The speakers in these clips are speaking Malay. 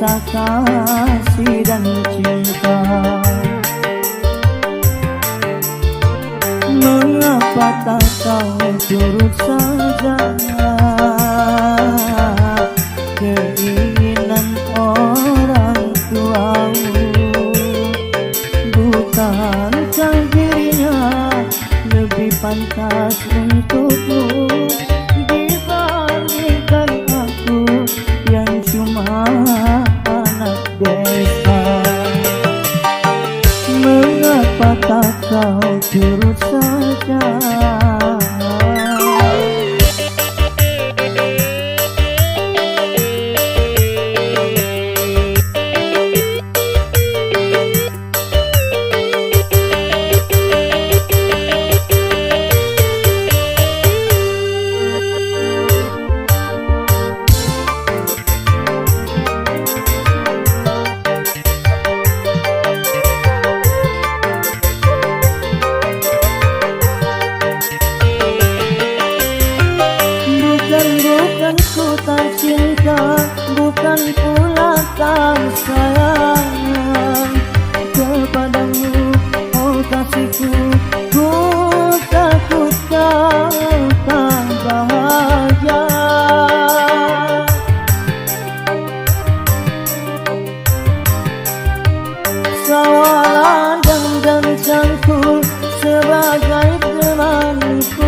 rasa kasih dan cinta. Mengapa tak kau turut saja keinginan orang tuamu? Bukankah dirinya lebih pantas untukmu dibandingkan aku yang cuma anak desa? Mengapa tak kau turut saja? Bukan ku tak cinta, bukan pula tak sayang kepadamu, oh kasihku. Ku takut kau tak bahagia. Sawalan dan cangkul sebagai temanku.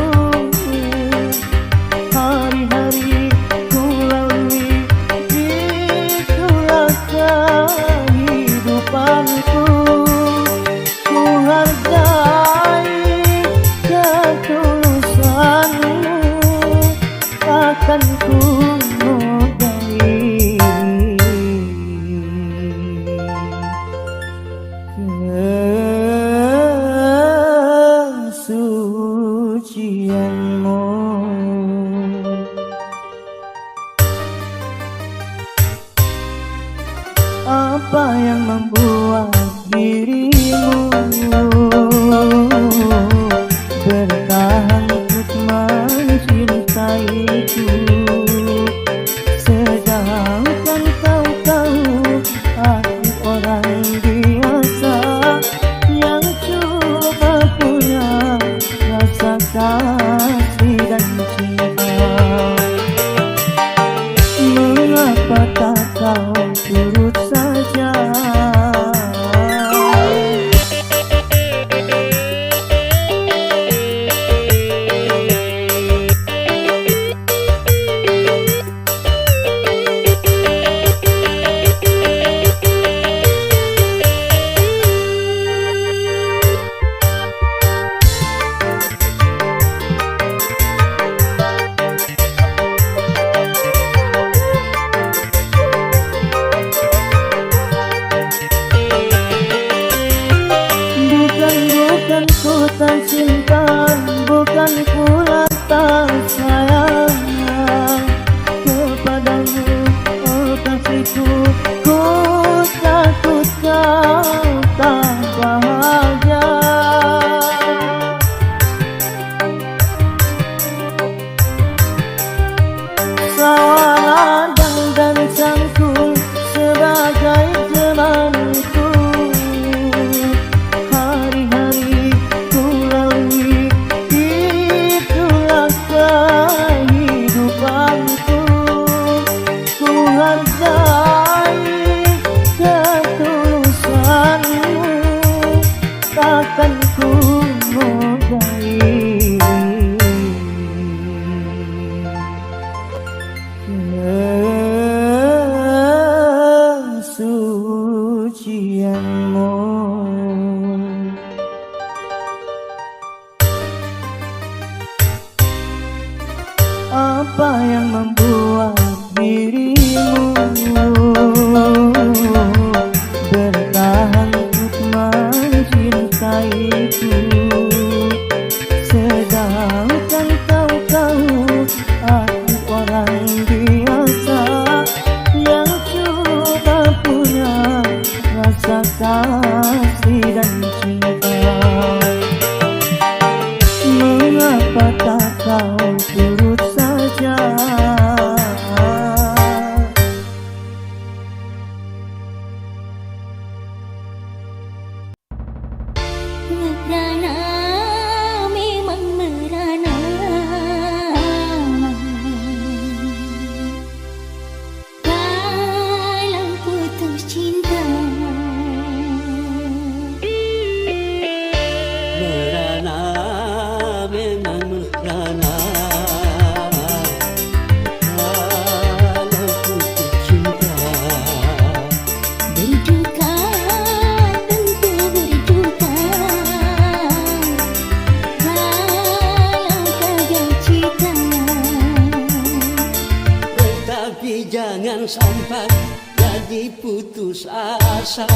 Hari-hari ku lalui, itulah kehidupanku. Ku hargai ketulusanmu, akan ku modali kesucianmu. Apa yang membuat dirimu bertahan untuk mencintaiku, sedangkan kau tahu aku orang biasa yang cuma punya rasa kasih dan cinta. Mengapa tak kau turut saja? Bukan ku tak cinta, bukan pula tak sayang kepadamu, oh kasihku. Ku takut kau tak bahagia. Sawalan dan cangkul sebagai temanku. Hari-hari ku lalui, itulah kehidupanku. Ku hargai Merana, memang merana. Kalau putus cinta, merana, memang merana. Kalau putus cinta, berduka, tentu berduka. Kalau gagal cinta, tetapi jangan sampai jadi putus asa,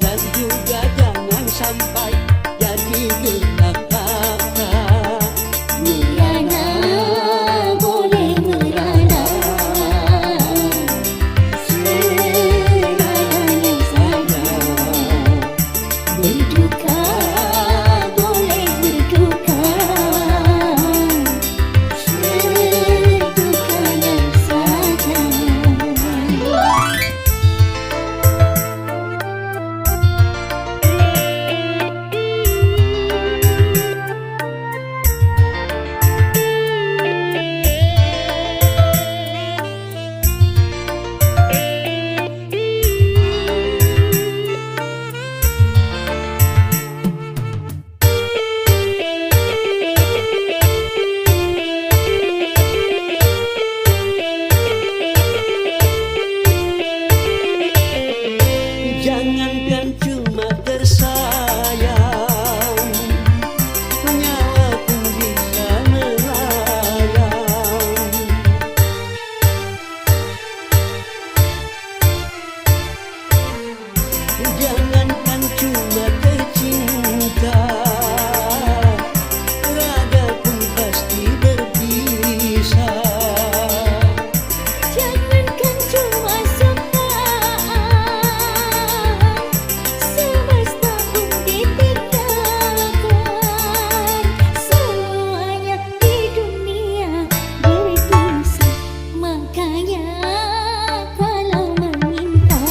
dan juga jangan sampai jadi gelap mata. merana, boleh merana. Seadanya saja. Berduka, boleh berduka. Sedukanya saja. Jangankan cuma tersayang, nyawa pun bisa melayang. Jangankan cuma tercinta, raga pun pasti berpisah. Jangankan cuma sepakan, semesta pun ditinggalkan. Semuanya di dunia berpisah. Makanya kalau meminta,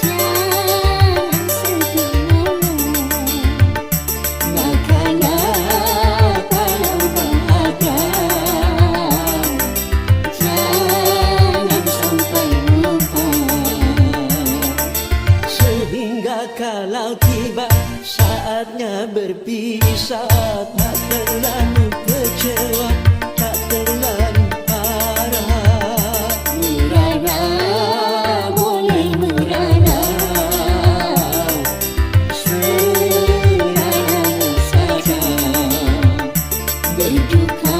jangan sebenarnya. Makanya kalau bahagia, jangan sampai lupa. Sehingga kalau tiba saatnya berpisah, tak terlalu kecewa, tak terlalu parah. Merana, boleh merana. Seadanya saja. Berduka,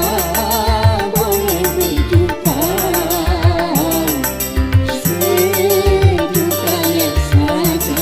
boleh berduka. Sedukanya saja.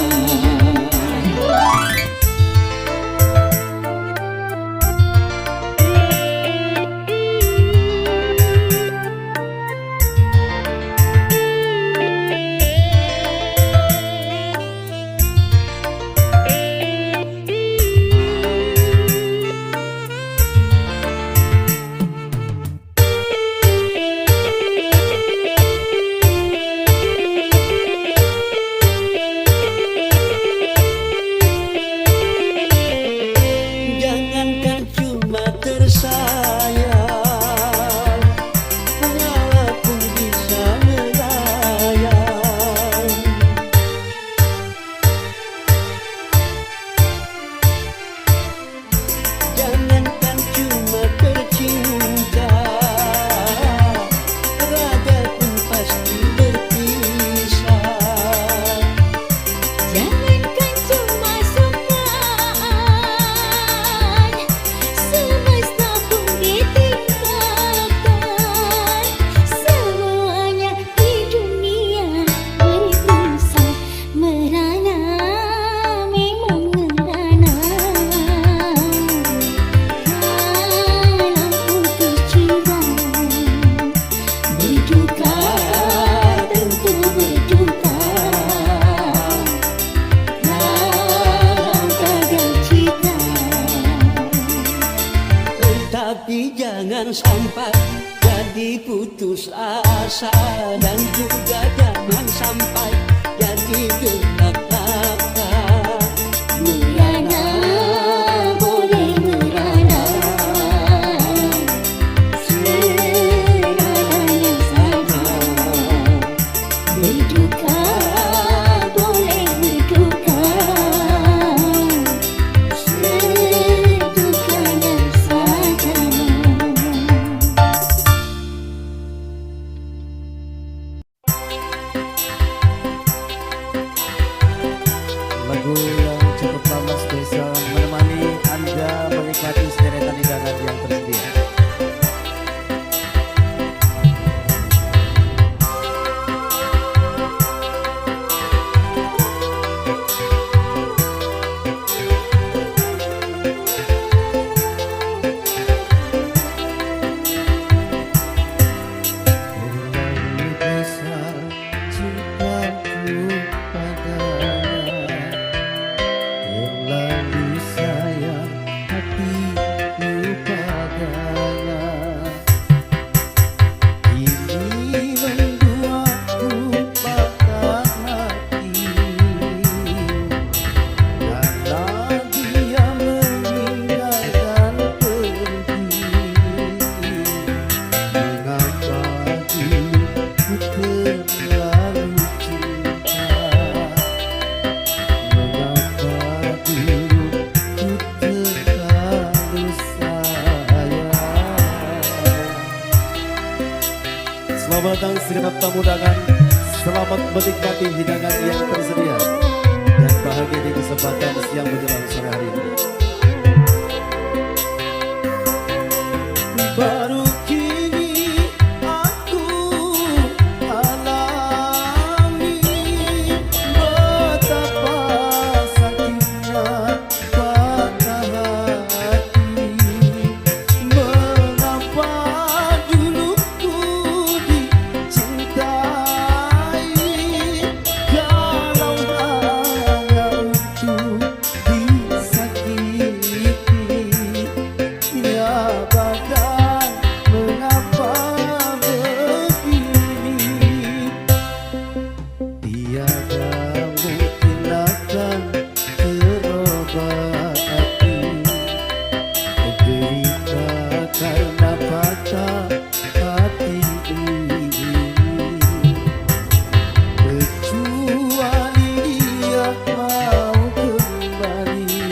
Jangankan cuma tersayang, nyawa pun bisa melayang. Jangankan cuma tercinta, raga pun pasti berpisah. Jangankan cuma sukaan, semesta pun ditinggalkan. Semuanya di dunia berpisah. Merana, memang merana. Kalau putus cinta, berduka, tentu berduka. Kalau gagal cinta, Tapi jangan sampai jadi putus asa, dan juga jangan sampai jadi gelap mata. merana. Selamat menikmati hidangan yang tersedia dan bahagia di kesempatan siang menjelang sore hari ini. Baru kini aku alami betapa sakitnya patah hati. Mengapa dulu ku dicintai kalau hanya untuk disakiti. Ya badan mengapa begini, tiada mungkin akan terobati. Derita karena patah hati ini, kecuali dia mau kembali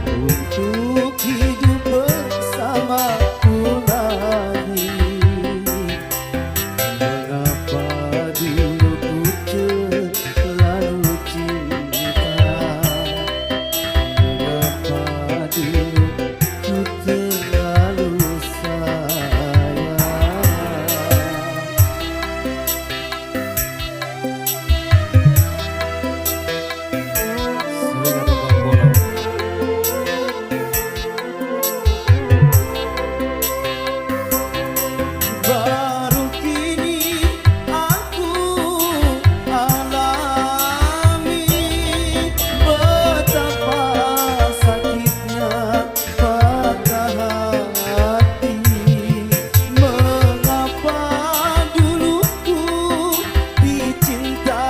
untuk hidup bersamaku lagi. Mengapa dulu ku terlalu cinta, mengapa dulu ku terlalu sayang. Selingan Bang Bolong. Baru kini aku alami betapa sakitnya patah hati. Mengapa dulu ku dicintai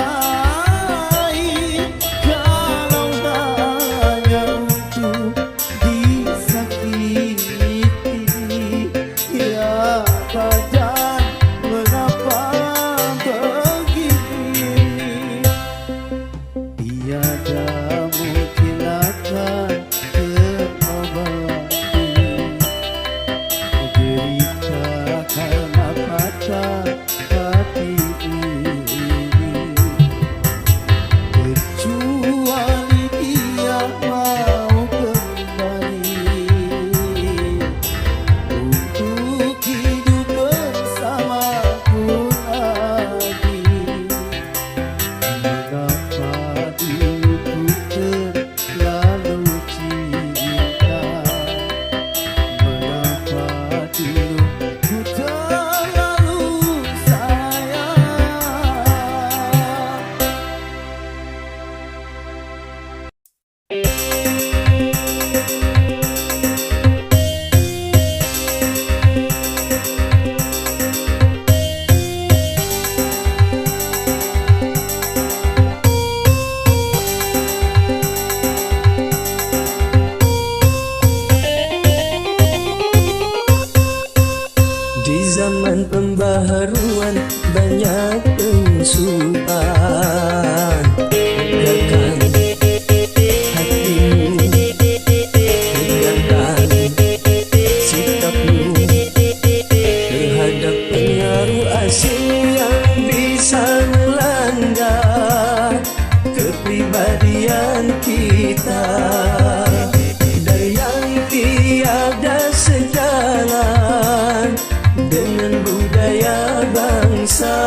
kalau hanya untuk disakiti. Ya badan mengapa begini, tiada mungkin akan terobati. Derita karena patah hati ini, kecuali dia mau kembali untuk hidup bersamaku lagi. Mengapa dulu ku terlalu cinta, mengapa dulu ku terlalu Di zaman pembaharuan banyak pengusutan. Tegakkan hatimu, tegakkan sikapmu terhadap pengaruh asing yang bisa melanggar kepribadian kita. Dan yang tiada sejalan dengan budaya bangsa.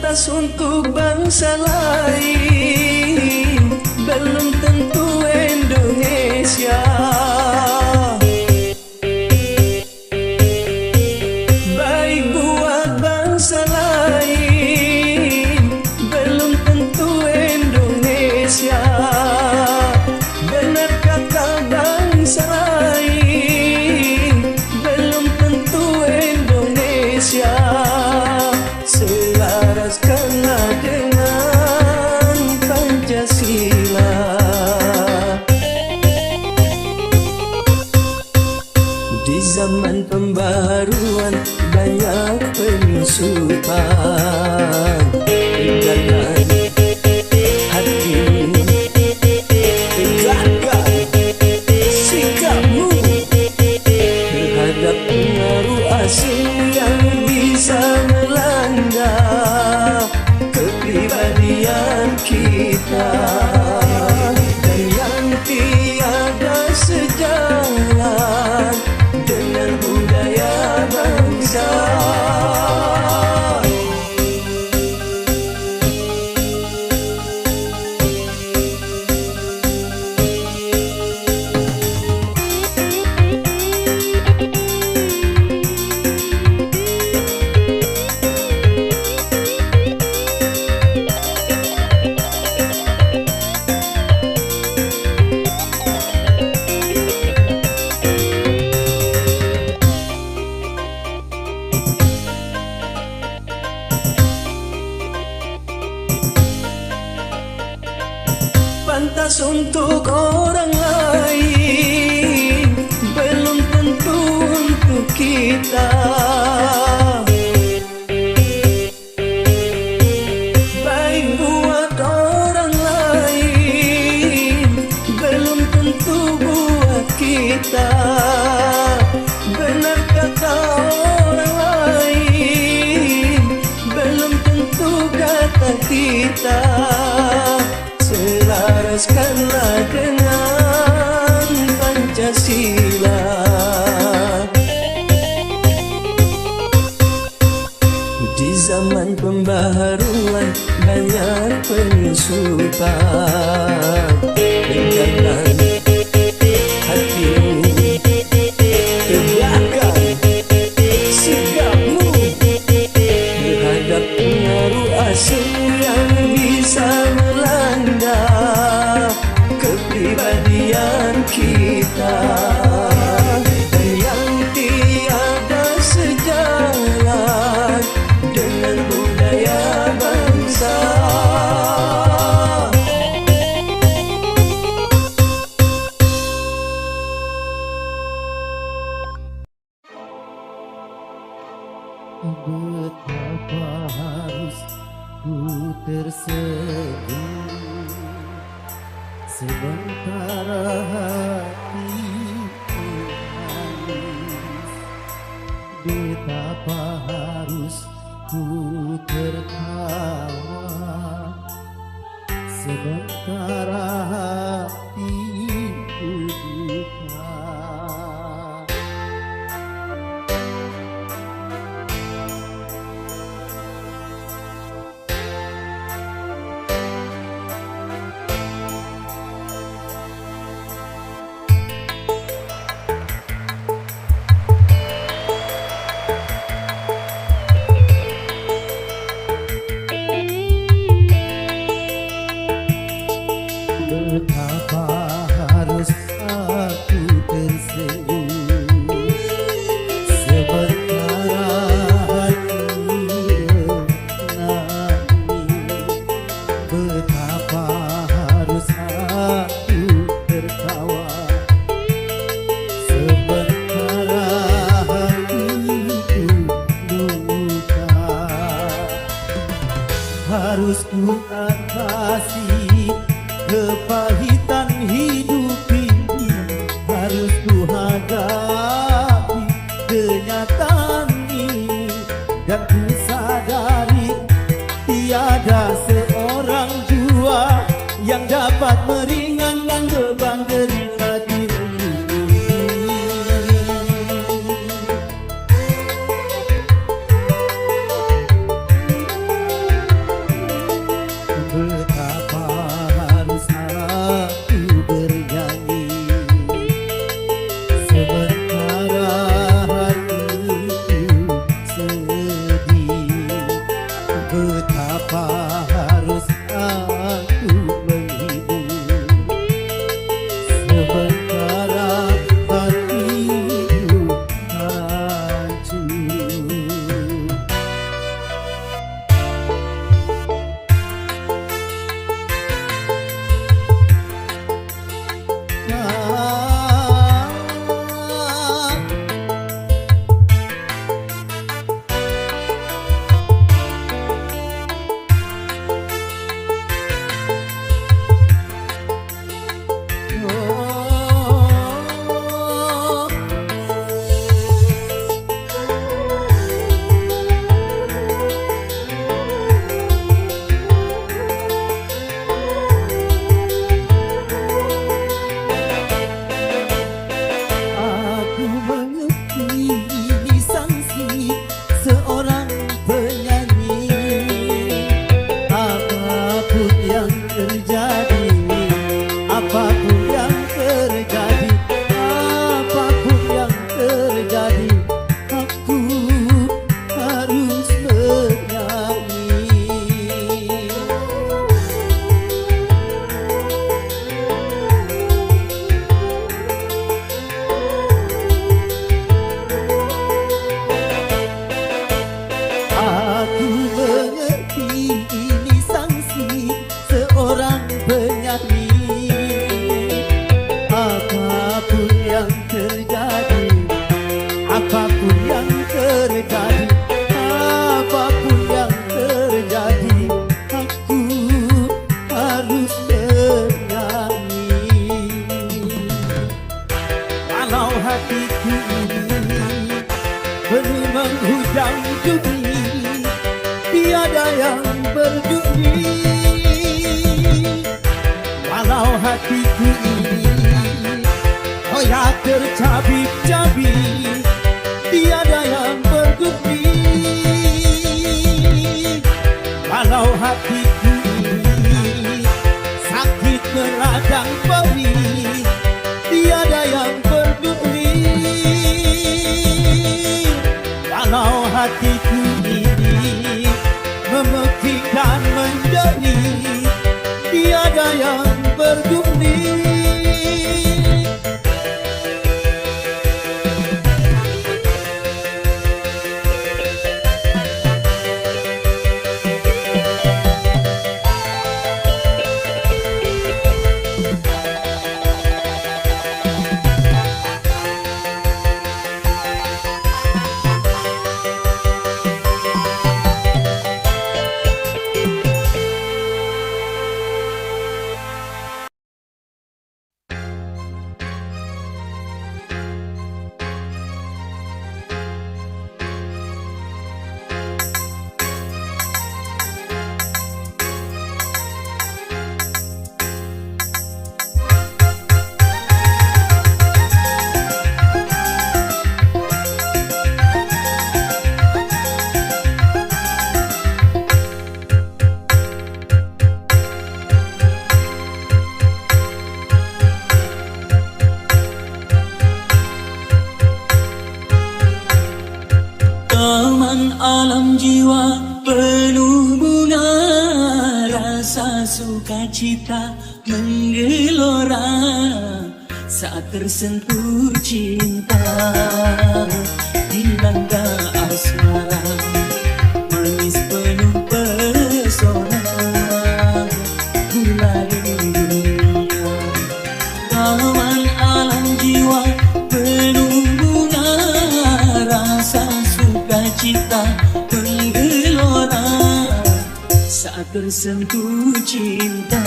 Pantas untuk bangsa lain, belum tentu Indonesia. Baik buat bangsa lain, belum tentu Indonesia. Benar kata bangsa lain, belum tentu Indonesia. Selaraskanlah dengan Pancasila. Di zaman pembaruan banyak penyusupan. Tegakkan hatimu, tegakkan sikapmu terhadap pengaruh asing yang bisa melanda kepribadian kita, dan yang tiada sejalan dengan budaya bangsa. Pantas untuk orang lain, belum tentu untuk kita. Baik buat orang lain, belum tentu buat kita. Benar kata orang lain, belum tentu kata kita. Selaraskanlah dengan Pancasila. Di zaman pembaharuan banyak penyusupan. Tegakkan hatimu, tegakkan sikapmu terhadap pengaruh asing yang bisa melanda kepribadian kita, dan yang tiada sejalan dengan budaya bangsa. Betapa harus ku tersenyum sementara hatiku nangis. Betapa harus ku tertawa sementara hatiku duka. Betapa harus aku tersenyum sementara hati menangis. Betapa harus aku tertawa sementara hatiku luka. Harus ku atasi kepahitan hidup ini, harus ku hadapi kenyataan ini, dan ku sadari tiada seorang jua yang dapat meringankan beban derita diri. harus aku menghibur. Sementara hatiku hancur. Aku mengerti ini sanksi seorang penyanyi. Apapun yang terjadi, apapun yang terjadi, apapun yang terjadi, aku harus bernyanyi. Aku mengerti ini sanksi seorang penyanyi. Apapun yang terjadi, apapun yang terjadi, apapun yang terjadi, aku harus bernyanyi. Walau hatiku ini penuh menghujam duri, tiada yang berduri. Walau hatiku ini koyak tercabik-cabik, tiada yang berduri. Walau hatiku ini sakit meradang perih, tiada yang berduri. Walau hatiku ini memekik dan menjadi, tiada yang berduri. Taman alam jiwa penuh bunga, rasa sukacita menggelora saat tersentuh cinta. Dilanda asmara manis penuh pesona, gulali dunia. Taman alam jiwa penuh bunga, rasa sukacita menggelora saat tersentuh cinta.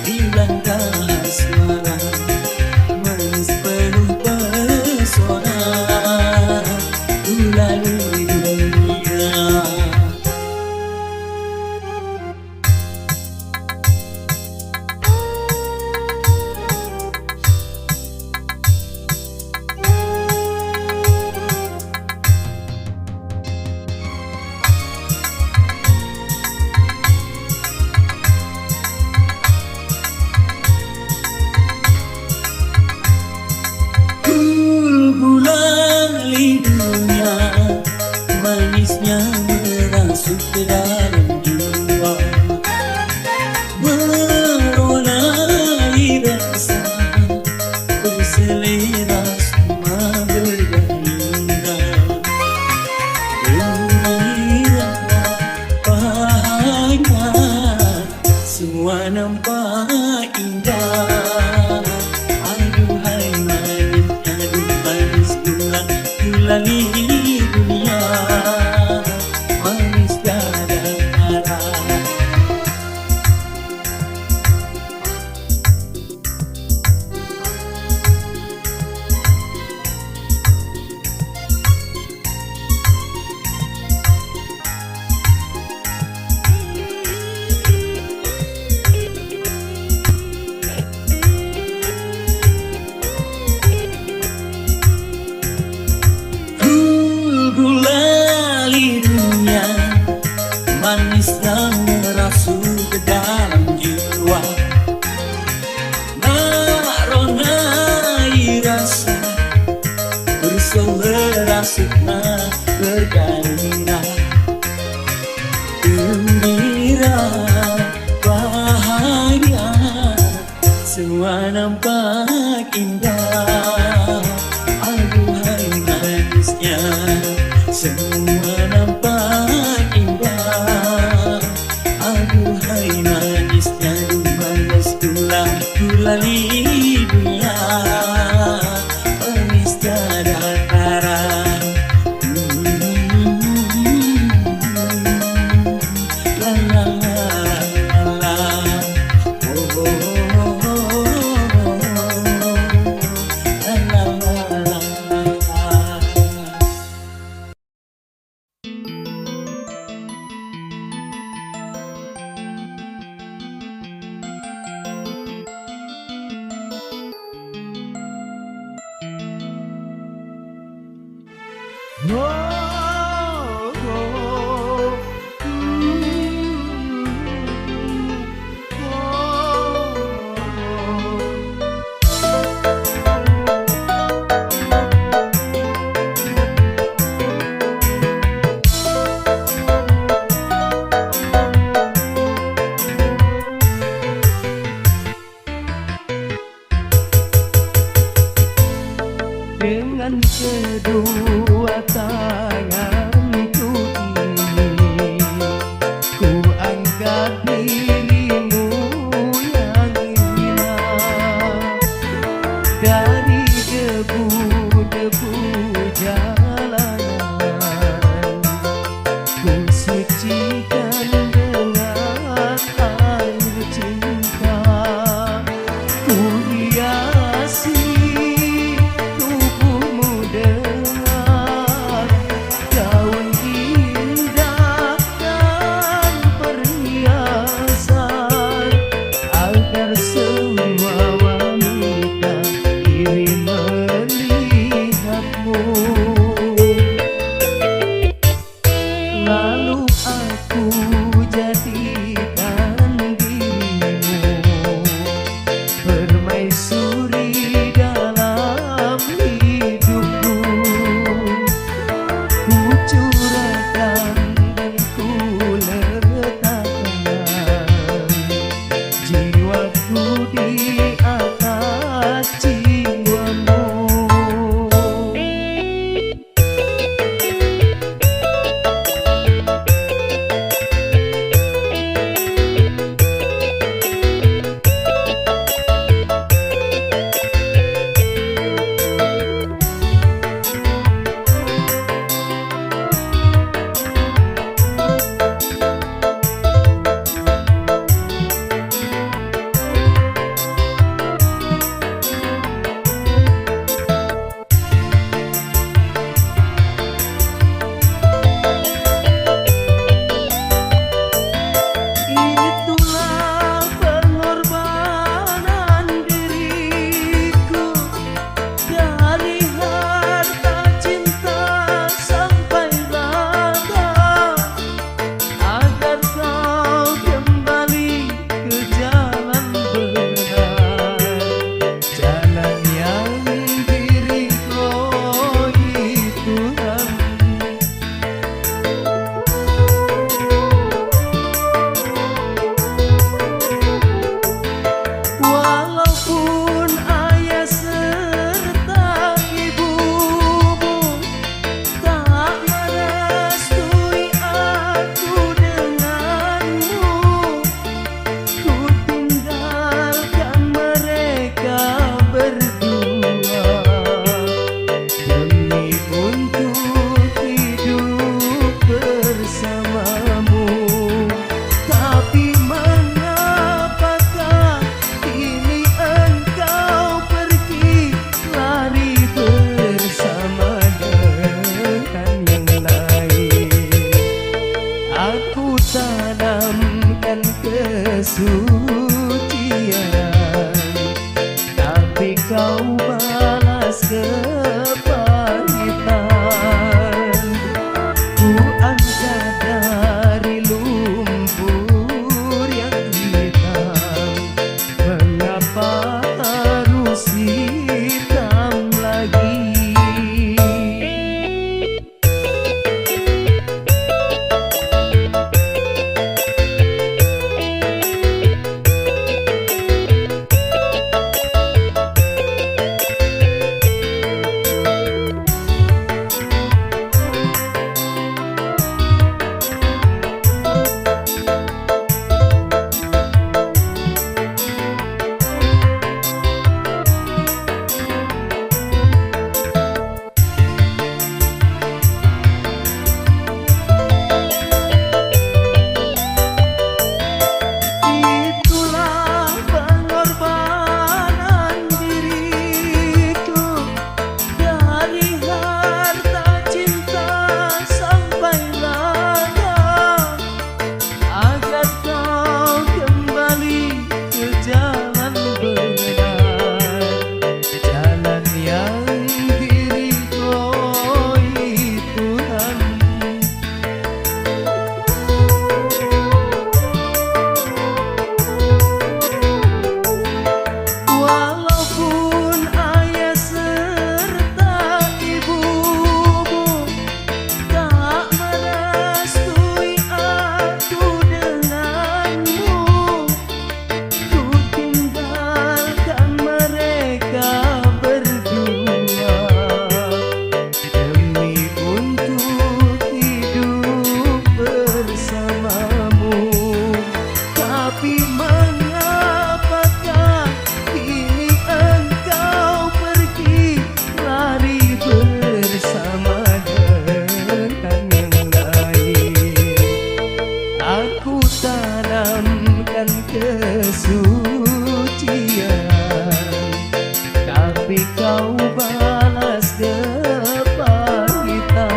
Dilanda asmara manis penuh pesona, gulali dunia. yang merasuk ke dalam jiwa, naronai rasa bersumber asupna bergairah, gembira bahagia semua nampak indah. Aduhai manisnya semua nampak indah. Aduhai manisnya manis tulang gulali dunia, manis tiada tara. La la la la la. Oh, oh, oh, oh, oh. La la la la la. Dengan kedua tanganku ini ku angkat dirimu yang hina dari debu-debu jalanan. Ku sucikan dengan air cinta, ku hiasi daun indah dan perhiasan, agar semua wanita iri melihatmu. Lalu aku jadikan dirimu permaisuri dalam hidupku. Ku curahkan dan ku letakkan jiwaku di atas jiwamu. Itulah pengorbanan diriku, dari harta cinta sampai raga, agar kau kembali ke jalan benar, jalan yang diridhoi Tuhan. Walaupun ayah serta ibumu tak merestui aku denganmu, ku tinggalkan mereka berdua demi untuk hidup bersamamu. Tapi mengapakah kini engkau pergi lari bersama dengan yang lain? Aku tanamkan kesucian, tapi kau balas kepahitan. Ku angkat dari lumpur tanamkan kesucian, tapi kau balas kepahitan.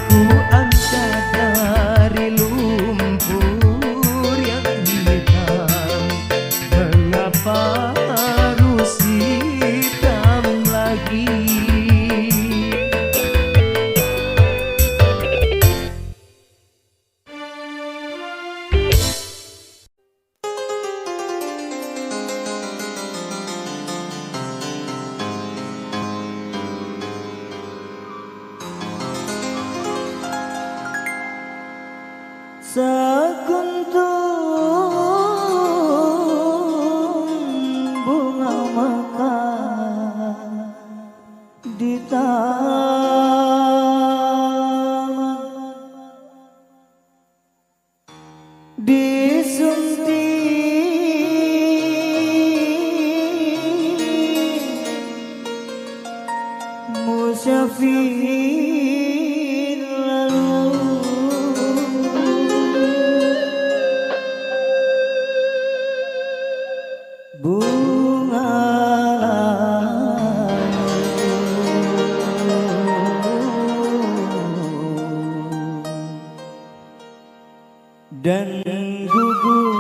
Ku angkat dari lumpur yang hitam, mengapa harus hitam lagi? Sekuntum bunga mekar di taman, disunting musyafir lalu. Bunga dan gugur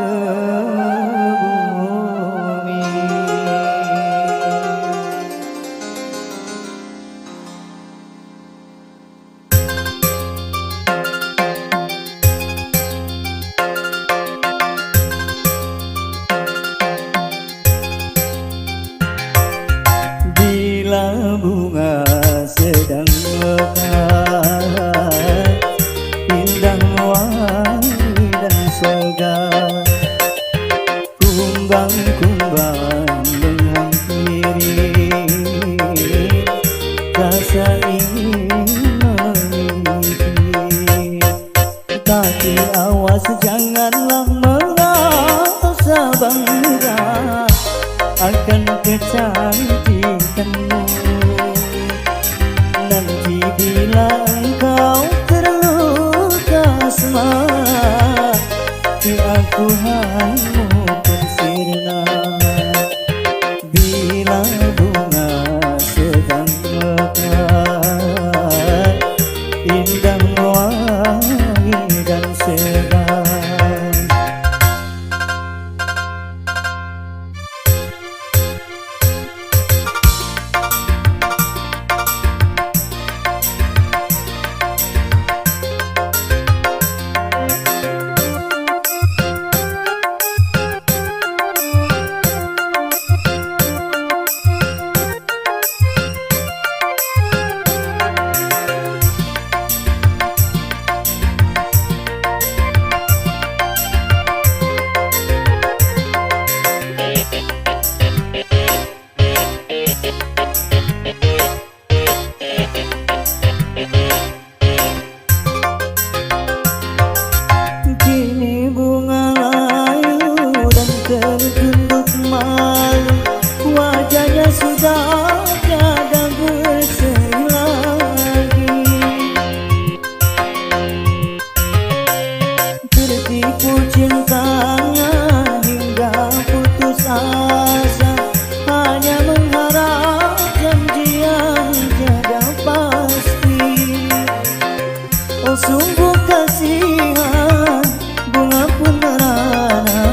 ke bumi. Bila bunga sedang mekar, indah wangi dan segar, kumbang-kumbang menghampiri, rasa ingin memiliki. Tapi awas janganlah merasa bangga akan kecantikanmu. Nanti bila engkau terluka semangat, aku hanyutkan sirna. Bila bunga sedang mekar, indah wangi dan segar. Kini bunga layu dan tertunduk malu, wajahnya sudah tiada berseri lagi. Tertipu cintanya hingga putus asa, hanya mengharap janji yang tiada pasti. Oh sungguh kasihan, bunga pun merana,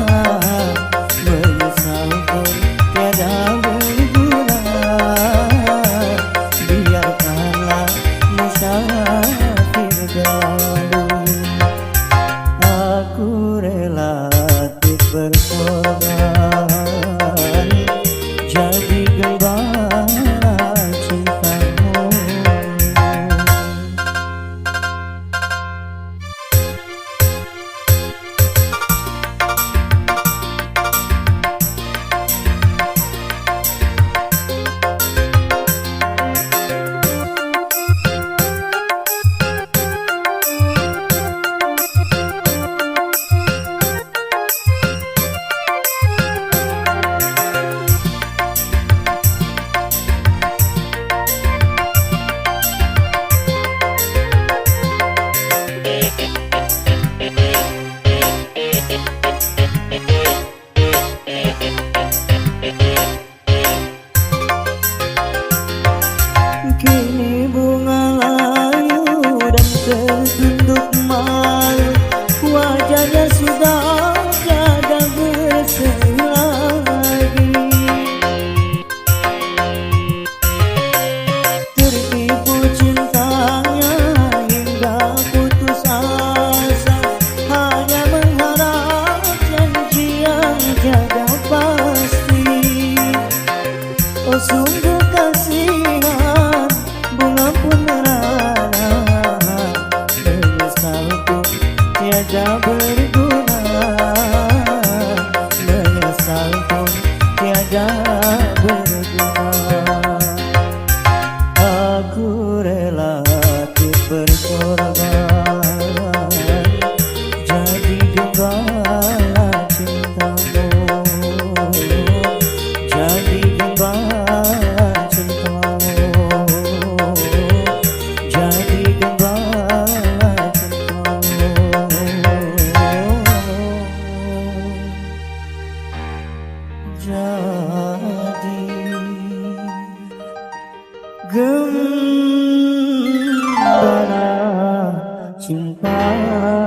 menyesal pun tiada berguna. Biarkanlah musafir jauh, aku rela berkorban jadi gembala cintamu. Pak